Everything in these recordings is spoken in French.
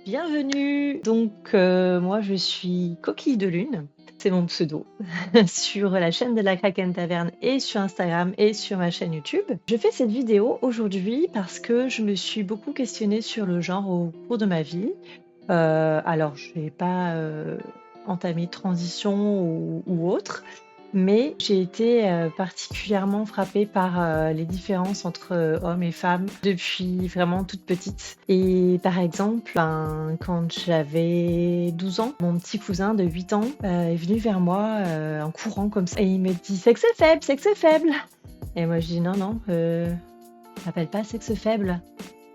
Bienvenue! Moi, je suis Coquille de Lune, c'est mon pseudo, sur la chaîne de la Kraken Taverne et sur Instagram et sur ma chaîne YouTube. Je fais cette vidéo aujourd'hui parce que je me suis beaucoup questionnée sur le genre au cours de ma vie. Alors, je n'ai pas entamé de transition ou autre, mais j'ai été particulièrement frappée par les différences entre hommes et femmes depuis vraiment toute petite. Et par exemple, quand j'avais 12 ans, mon petit cousin de 8 ans est venu vers moi en courant comme ça et il me dit sexe faible, sexe faible. Et moi je dis non, non, m'appelle pas sexe faible.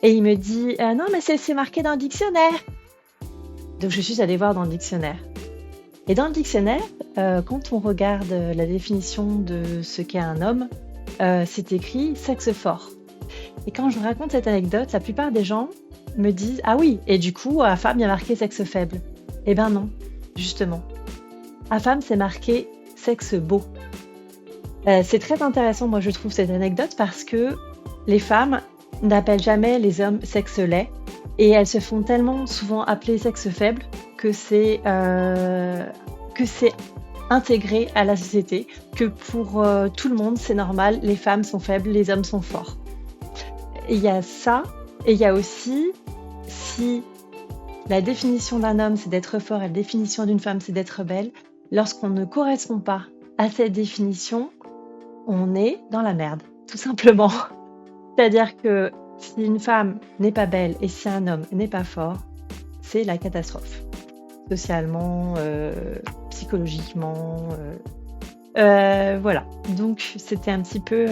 Et il me dit non, mais c'est marqué dans le dictionnaire. Donc je suis allée voir dans le dictionnaire. Et dans le dictionnaire, quand on regarde la définition de ce qu'est un homme, c'est écrit sexe fort. Et quand je raconte cette anecdote, la plupart des gens me disent ah oui, et du coup, à femme, il y a marqué sexe faible. Eh ben non, justement. À femme, c'est marqué sexe beau. C'est très intéressant, moi, je trouve, cette anecdote parce que les femmes n'appellent jamais les hommes sexe laid et elles se font tellement souvent appeler sexe faible que c'est intégré à la société, que pour tout le monde, c'est normal, les femmes sont faibles, les hommes sont forts. Il y a ça, et il y a aussi, si la définition d'un homme, c'est d'être fort, et la définition d'une femme, c'est d'être belle, lorsqu'on ne correspond pas à cette définition, on est dans la merde, tout simplement. C'est-à-dire que si une femme n'est pas belle et si un homme n'est pas fort, c'est la catastrophe. Socialement, psychologiquement. Voilà. Donc, c'était un petit peu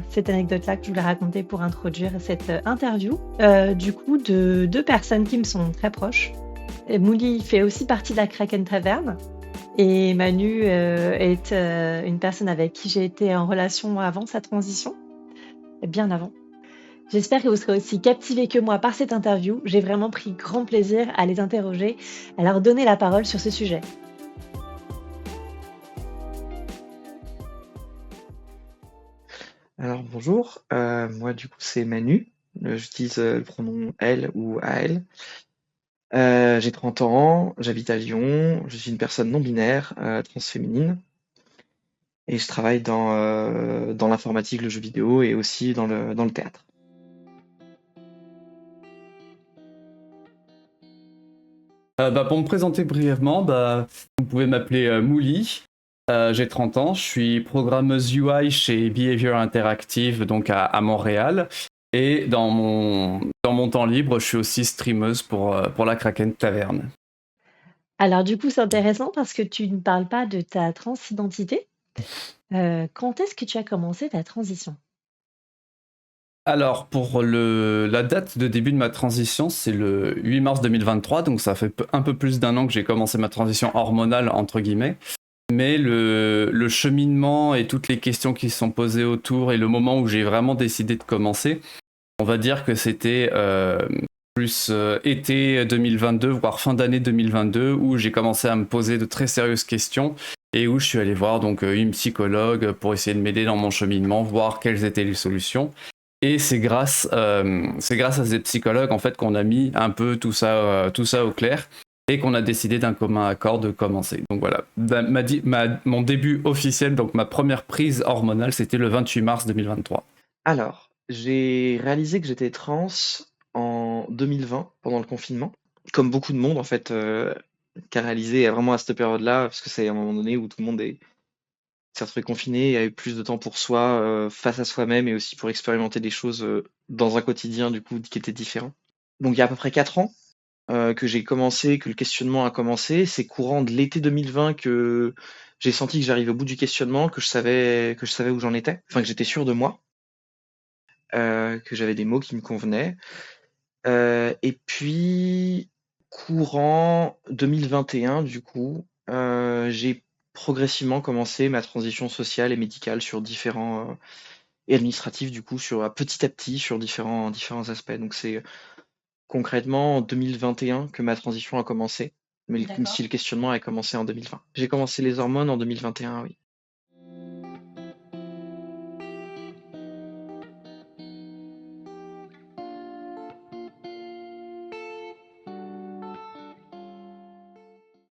cette anecdote-là que je voulais raconter pour introduire cette interview. Du coup, de deux personnes qui me sont très proches. Et Mouli fait aussi partie de la Kraken Taverne. Et Manu est une personne avec qui j'ai été en relation avant sa transition, bien avant. J'espère que vous serez aussi captivés que moi par cette interview. J'ai vraiment pris grand plaisir à les interroger, à leur donner la parole sur ce sujet. Alors bonjour, moi du coup c'est Manu, j'utilise le pronom elle ou AL. J'ai 30 ans, j'habite à Lyon, je suis une personne non binaire, transféminine, et je travaille dans l'informatique, le jeu vidéo et aussi dans le théâtre. Pour me présenter brièvement, vous pouvez m'appeler Mouli. J'ai 30 ans, je suis programmeuse UI chez Behavior Interactive, donc à Montréal. Et dans mon temps libre, je suis aussi streameuse pour la Kraken Taverne. Alors du coup, c'est intéressant parce que tu ne parles pas de ta transidentité. Quand est-ce que tu as commencé ta transition? Alors, pour la date de début de ma transition, c'est le 8 mars 2023, donc ça fait un peu plus d'un an que j'ai commencé ma transition hormonale, entre guillemets. Mais le cheminement et toutes les questions qui se sont posées autour et le moment où j'ai vraiment décidé de commencer, on va dire que c'était plus été 2022, voire fin d'année 2022, où j'ai commencé à me poser de très sérieuses questions et où je suis allé voir donc une psychologue pour essayer de m'aider dans mon cheminement, voir quelles étaient les solutions. Et c'est grâce à ces psychologues en fait qu'on a mis un peu tout ça au clair et qu'on a décidé d'un commun accord de commencer. Donc voilà, mon début officiel, donc ma première prise hormonale, c'était le 28 mars 2023. Alors, j'ai réalisé que j'étais trans en 2020, pendant le confinement, comme beaucoup de monde en fait, qui a réalisé vraiment à cette période-là, parce que c'est un moment donné où tout le monde s'est retrouvé confiné et a eu plus de temps pour soi, face à soi-même et aussi pour expérimenter des choses, dans un quotidien du coup qui était différent. Donc il y a à peu près 4 ans, que le questionnement a commencé. C'est courant de l'été 2020 que j'ai senti que j'arrivais au bout du questionnement, que je savais où j'en étais, enfin que j'étais sûr de moi, que j'avais des mots qui me convenaient. Et puis courant 2021 du coup, j'ai progressivement commencé ma transition sociale et médicale sur différents, et administrative du coup sur petit à petit sur différents aspects. Donc c'est concrètement en 2021 que ma transition a commencé, mais D'accord. si le questionnement a commencé en 2020. J'ai commencé les hormones en 2021, oui.